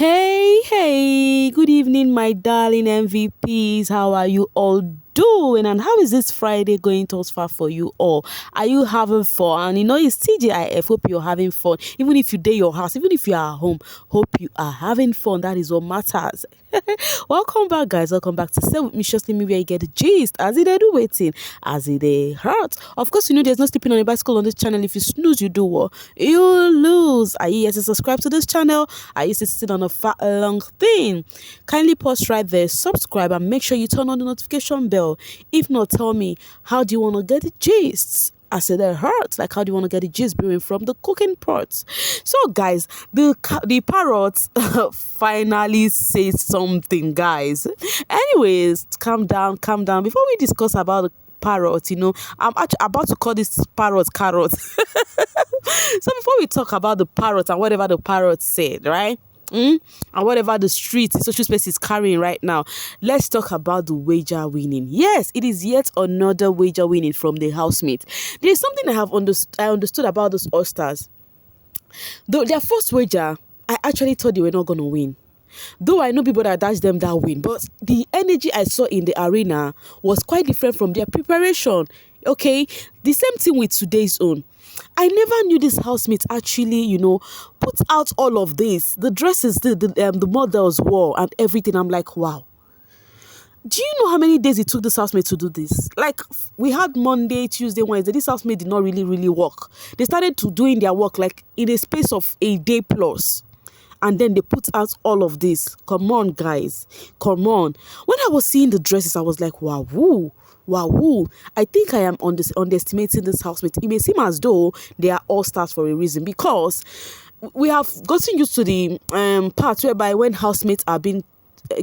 Hey, good evening, my darling MVPs. How are you all doing? And how is this Friday going thus far for you all? Are you having fun? You know, it's TGIF. Hope you're having fun. Even if you day your house, even if you are at home, hope you are having fun. That is what matters. Welcome back, guys. Welcome back to Stay With Me, just me where you get the gist. As it do waiting, as it hurt. Of course, you know there's no sleeping on a bicycle on this channel. If you snooze, you do what? You lose. Are you yet to subscribe to this channel? Are you sitting on a fat long thing? Kindly pause right there, subscribe, and make sure you turn on the notification bell. If not, tell me, how do you want to get the gist? I said that hurts. Like, how do you want to get the gist brewing from the cooking pots? So, guys, the parrot finally says something, guys. Anyways, calm down. Before we discuss about the parrot, you know, I'm actually about to call this parrot carrot. So before we talk about the parrot and whatever the parrot said, right? And whatever the street social space is carrying right now, let's talk about the wager winning. Yes, it is yet another wager winning from the housemate. There is something I understood about those oysters. Though their first wager, I actually thought they were not gonna win. Though I know people that dash them that win, but the energy I saw in the arena was quite different from their preparation. Okay, the same thing with today's own. I never knew this housemate actually, you know, put out all of this. The dresses the models wore and everything. I'm like, wow. Do you know how many days it took this housemate to do this? Like, we had Monday, Tuesday, Wednesday. This housemate did not really work. They started to doing their work like in a space of a day plus. And then they put out all of this. Come on, guys. Come on. When I was seeing the dresses, I was like, wow, woo. Wow, I think I am underestimating this housemate. It may seem as though they are all stars for a reason, because we have gotten used to the part whereby when housemates are being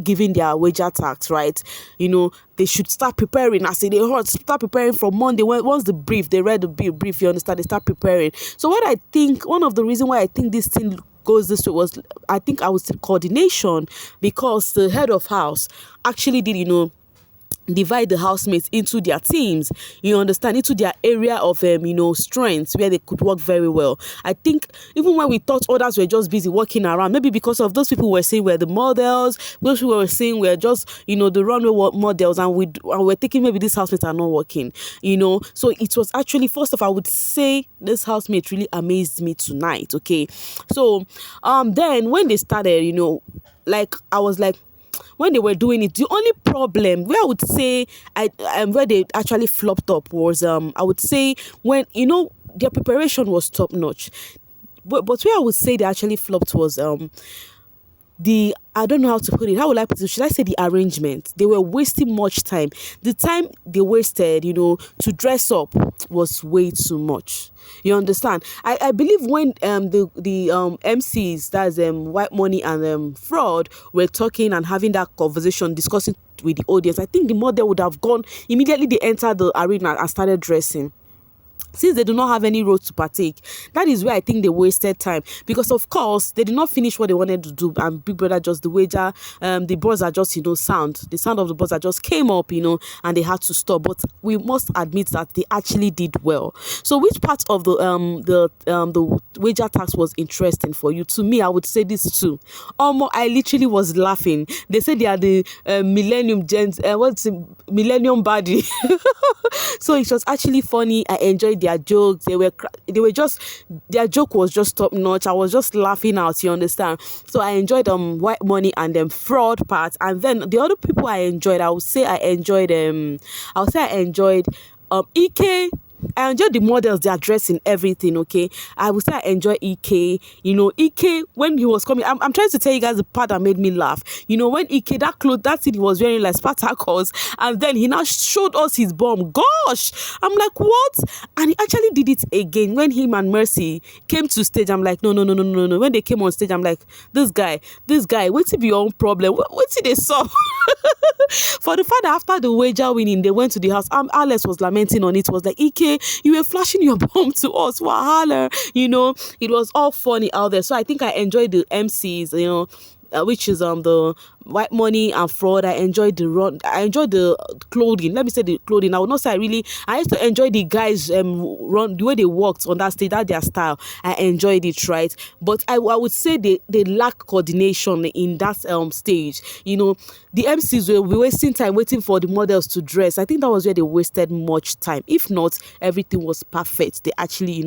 given their wager tax, right? You know, they should start preparing. I say start preparing from Monday. Once they read the brief, you understand, they start preparing. So one of the reasons why I think this thing goes this way was, I think I would say coordination, because the head of house actually did, you know, divide the housemates into their teams, you understand, into their area of strengths where they could work very well. I think even when we thought others were just busy walking around, maybe because of those people were saying were the models, those people were saying were just, you know, the runway models, and we're thinking maybe these housemates are not working, you know. So it was actually, first off, I would say this housemate really amazed me tonight. Okay, so then when they started, you know, like I was like, when they were doing it, the only problem where I would say where they actually flopped up was I would say when, you know, their preparation was top notch, but where I would say they actually flopped was I don't know how to put it. How would I put it? Should I say the arrangement? They were wasting much time. The time they wasted, you know, to dress up was way too much. You understand? I believe when the MCs, that's White Money and Fraud, were talking and having that conversation, discussing with the audience, I think the model would have gone immediately. They entered the arena and started dressing. Since they do not have any role to partake, that is where I think they wasted time, because of course they did not finish what they wanted to do, and Big Brother just the wager, the buzzer just, you know, the sound of the buzzer just came up, you know, and they had to stop. But we must admit that they actually did well. So which part of the wager tax was interesting for you? To me, I would say this too. I literally was laughing. They said they are the millennium gens. Millennium body. So it was actually funny. I enjoyed their jokes. They were just, their joke was just top notch. I was just laughing out, you understand. So I enjoyed White Money and Fraud part. And then the other people I enjoyed, I would say I enjoyed EK. I enjoyed the models, they are dressing everything. Okay, I would say I enjoy EK. You know, EK, when he was coming, I'm trying to tell you guys the part that made me laugh. You know, when EK, that thing he was wearing like Spartacus, and then he now showed us his bum. Gosh, I'm like, what? And he actually did it again when him and Mercy came to stage. I'm like, no. When they came on stage, I'm like, this guy, what's be your own problem? What's it they saw? For the fact that after the wager winning, they went to the house. Alex was lamenting on it. Was like, EK, you were flashing your bomb to us. Wahala. You know, it was all funny out there. So I think I enjoyed the MCs, you know, which is the White Money and Fraud, I enjoyed the run. I enjoyed the clothing. Let me say the clothing. I would not say I used to enjoy the guys run the way they walked on that stage, that their style. I enjoyed it, right? But I would say they lack coordination in that stage. The MCs will be wasting time waiting for the models to dress. I think that was where they wasted much time. If not, everything was perfect. They actually,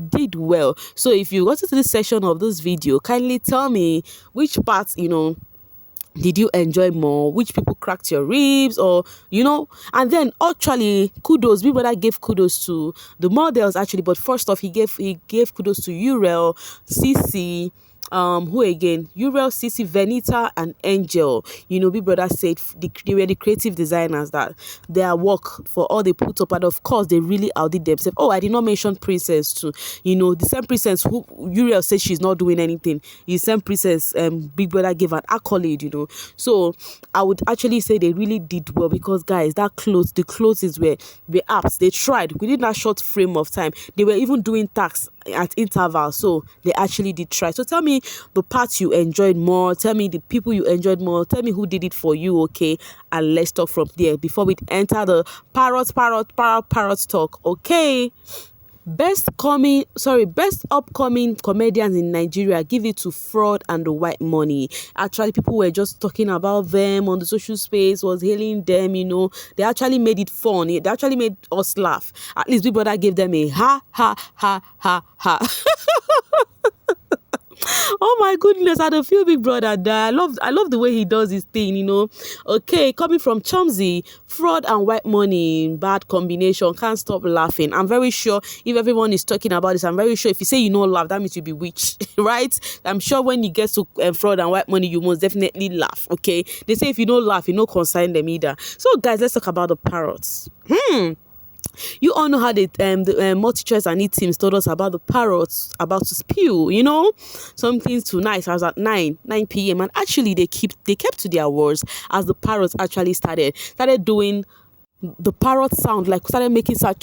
did well. So if you got to this section of this video, kindly tell me which parts, did you enjoy more, which people cracked your ribs, or and then actually kudos, Big Brother gave kudos to the models actually, but first off he gave kudos to Uriel, Cece, who again? Uriel, Cece, Venita, and Angel. Big Brother said they were the creative designers, that their work for all they put up, and of course they really outdid themselves. Oh, I did not mention Princess too. The same Princess who Uriel said she's not doing anything. The same Princess, Big Brother gave an accolade. So I would actually say they really did well, because guys, the clothes were apps. They tried within that short frame of time. They were even doing tasks at intervals, so they actually did try. So tell me the parts you enjoyed more, tell me the people you enjoyed more, tell me who did it for you, okay? And let's talk from there before we enter the parrot talk, okay? Best upcoming comedians in Nigeria, give it to Fraud and the White Money. Actually, people were just talking about them on the social space, was hailing them, They actually made it fun. They actually made us laugh. At least Big Brother gave them a ha, ha, ha, ha, ha. Oh my goodness, I don't feel Big Brother there. I love the way he does his thing, Okay, coming from Chumsy, Fraud and White Money, bad combination, can't stop laughing. I'm very sure if everyone is talking about this, I'm very sure if you say you don't laugh, that means you bewitched, right? I'm sure when you get to Fraud and White Money, you must definitely laugh, okay? They say if you don't laugh, you don't consign them either. So guys, let's talk about the parrots. You all know how the multi-choice and e-teams told us about the parrots about to spew, something tonight. I was at 9 p.m. and actually they kept to their words, as the parrots actually started doing the parrot sound, like started making sound.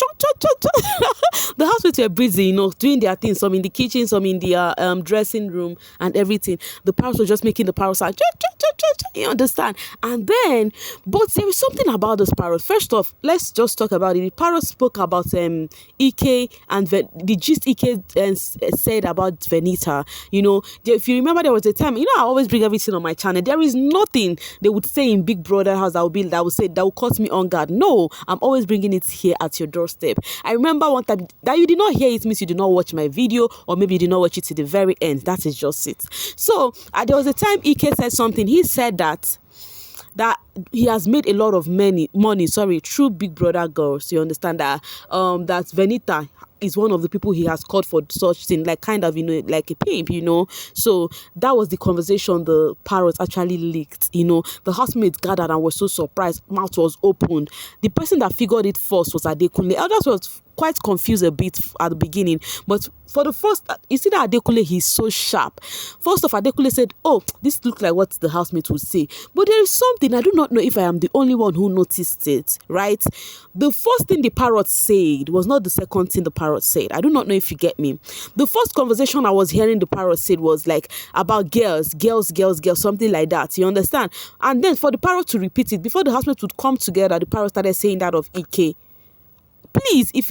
The housemates were busy, doing their things, some in the kitchen, some in their dressing room and everything. The parrots were just making the parrot sound. You understand? And then, but there is something about this parrot. First off, let's just talk about it. The parrot spoke about Ike and the gist Ike said about Venita. If you remember, there was a time, I always bring everything on my channel. There is nothing they would say in Big Brother house that would cause me on guard. No, I'm always bringing it here at your doorstep. I remember one time that you did not hear it means you did not watch my video, or maybe you did not watch it to the very end. That is just it. So there was a time Ike said something. He said that he has made a lot of money through Big Brother girls. You understand that that Venita is one of the people he has called for such thing, like kind of like a pimp, So that was the conversation the parrots actually leaked. The housemates gathered and were so surprised, mouth was opened. The person that figured it first was Adekunle. Others was quite confused a bit at the beginning, but for the first, you see that Adekunle, he's so sharp. First off, Adekunle said, oh, this looks like what the housemate would say, but there is something, I do not know if I am the only one who noticed it, right? The first thing the parrot said was not the second thing the parrot said. I do not know if you get me. The first conversation I was hearing the parrot said was like about girls, something like that, you understand? And then for the parrot to repeat it, before the housemates would come together, the parrot started saying that of Ike. Please, if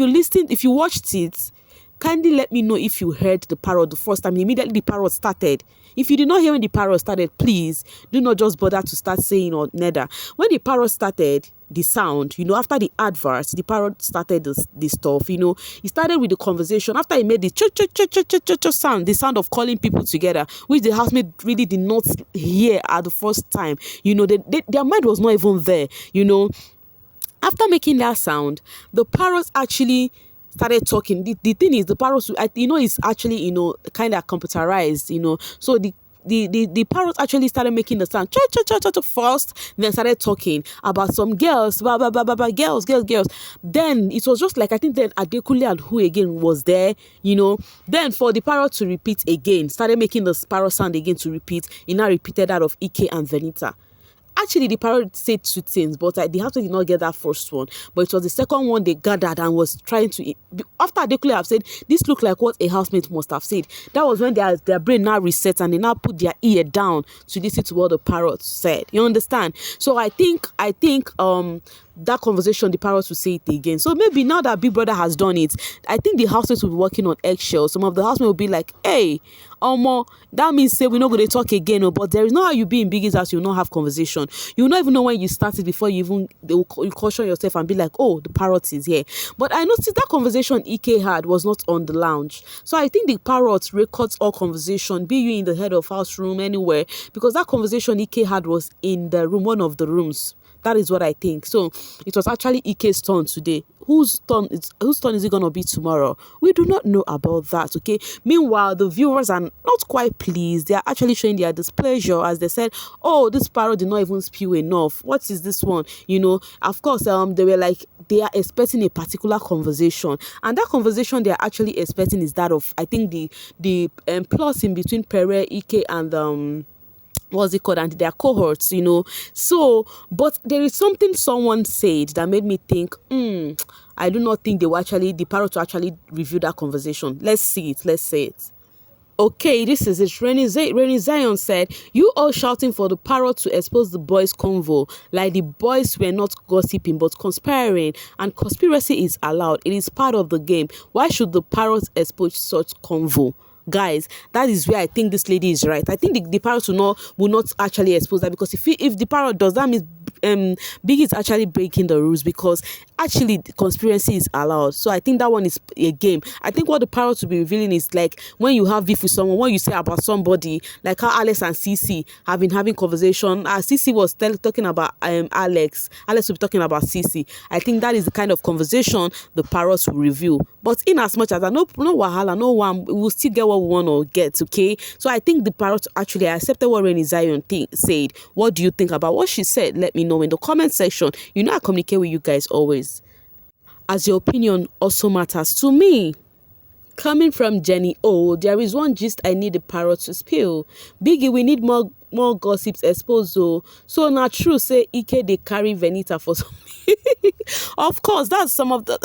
you watched it, kindly let me know if you heard the parrot the first time. Immediately the parrot started. If you did not hear when the parrot started, please do not just bother to start saying or neither. When the parrot started the sound, after the adverts, the parrot started the stuff, he started with the conversation. After he made the sound, the sound of calling people together, which the housemate really did not hear at the first time. Their mind was not even there, After making that sound, the parrots actually started talking. The thing is, the parrots, is actually, kind of computerized, So the parrots actually started making the sound first, then started talking about some girls, girls. Then it was just like, I think then Adekunle and who again was there, Then for the parrot to repeat again, started making the parrot sound again to repeat. He now repeated that of Ike and Venita. Actually, the parrot said two things, but the housemate did not get that first one. But it was the second one they gathered and was trying to. After they could have said, this looked like what a housemate must have said. That was when their brain now resets and they now put their ear down to listen to what the parrot said. You understand? So I think that conversation, the parrot will say it again. So maybe now that Big Brother has done it, I think the housemates will be working on eggshells. Some of the housemates will be like, hey, that means say we're not going to talk again. Oh, but there is no how you be in Biggie's house, you'll not have conversation. You'll not even know when you started before you caution yourself and be like, oh, the parrot is here. But I noticed that conversation EK had was not on the lounge. So I think the parrot records all conversation, be you in the head of house room, anywhere, because that conversation EK had was in the room, one of the rooms. That is what I think. So it was actually Ike's turn today. Whose turn is it going to be tomorrow? We do not know about that, okay? Meanwhile, the viewers are not quite pleased. They are actually showing their displeasure as they said, oh, this parrot did not even spew enough. What is this one? You know, of course, they were like, they are expecting a particular conversation. And that conversation they are actually expecting is that of, I think, the plus in between Pere, Ike, and what's it called, and their cohorts, you know. So, but there is something someone said that made me think, I do not think the parrot will actually review that conversation. Let's see it. Okay, this is it. Rennie Zion said, you all shouting for the parrot to expose the boys' convo, like the boys were not gossiping but conspiring, and conspiracy is allowed. It is part of the game. Why should the parrot expose such convo? Guys, that is where I think this lady is right. I think the parrot will not actually expose that, because if the parrot does, that means Biggie is actually breaking the rules, because actually the conspiracy is allowed. So I think that one is a game. I think what the parrot will be revealing is like when you have beef with someone, what you say about somebody, like how Alex and Cece have been having conversation. Cece was talking about Alex will be talking about Cece. I think that is the kind of conversation the parrot will reveal. But in as much as no wahala, no one, we will still get what we want to get, okay? So I think the parrot actually accepted what Rennie Zion said. What do you think about what she said? Let me know in the comment section. You know I communicate with you guys always, as your opinion also matters to me. Coming from Jenny O, there is one gist I need the parrot to spill. Biggie, we need more gossips exposed. So not true say Ike they carry Venita for some. Of course, that's some of the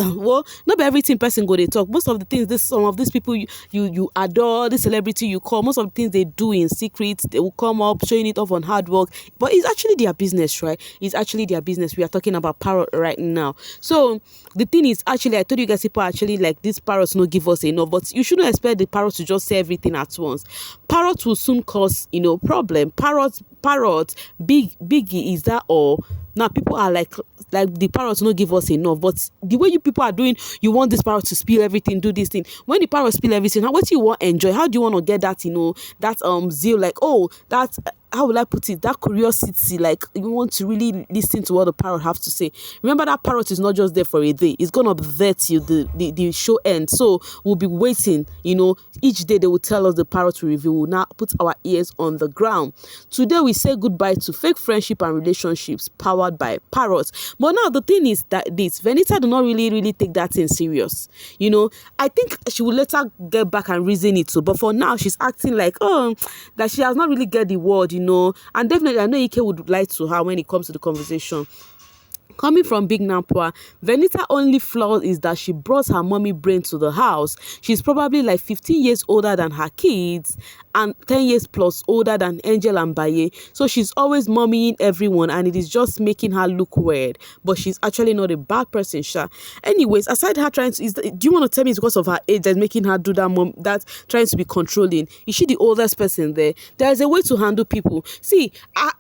not everything person go they talk. Most of the things some of these people you adore, this celebrity you call, most of the things they do in secret, they will come up showing it off on hard work, but it's actually their business, right? It's actually their business. We are talking about Parrot right now. So the thing is, actually, I told you guys, people actually like this parrots no give us enough, but you shouldn't expect the parrot to just say everything at once. Parrot will soon cause problem. Parrot Biggie, is that all? Now people are like the parrots no give us enough, but the way you people are doing, you want this parrot to spill everything, do this thing. When the parrot spill everything, what do you want enjoy? How do you want to get that that zeal, like, oh, that how will I put it, that curiosity, like you want to really listen to what the parrot have to say. Remember that parrot is not just there for a day, it's gonna be there till the show ends. So we'll be waiting, each day they will tell us the parrot review. We'll now put our ears on the ground. Today we say goodbye to fake friendship and relationships powered by parrots. But now the thing is that Venita do not really take that thing serious. I think she will later get back and reason it too, but for now she's acting like that she has not really get the word, and definitely I know Ike would lie to her when it comes to the conversation. Coming from Big Nampua, Venita only flaw is that she brought her mommy brain to the house. She's probably like 15 years older than her kids and 10 years plus older than Angel and Baye. So she's always mommying everyone, and it is just making her look weird. But she's actually not a bad person, Sha. Anyways, aside her trying to, do you want to tell me it's because of her age that's making her do that trying to be controlling? Is she the oldest person there? There is a way to handle people. See,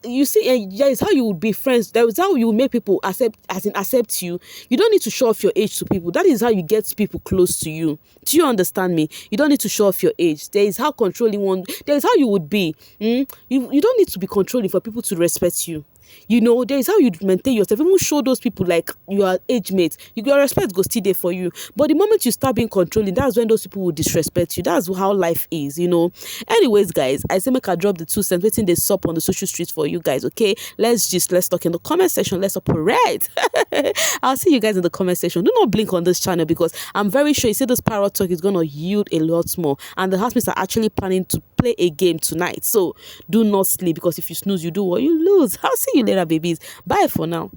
you see, that is how you would be friends. That is how you would make people accept you. You don't need to show off your age to people. That is how you get people close to you. Do you understand me? You don't need to show off your age. There is how controlling one. There is how you would be. You don't need to be controlling for people to respect you. There is how you maintain yourself. Even show those people like you are age mates. Your respect goes still there for you. But the moment you start being controlling, that's when those people will disrespect you. That's how life is, Anyways, guys, I say make I drop the 2 cents waiting they sup on the social streets for you guys, okay? Let's talk in the comment section. Let's operate. I'll see you guys in the comment section. Do not blink on this channel, because I'm very sure you see this parrot talk is gonna yield a lot more, and the housemates are actually planning to play a game tonight. So do not sleep, because if you snooze, you do what? You lose. I'll see you later, babies. Bye for now.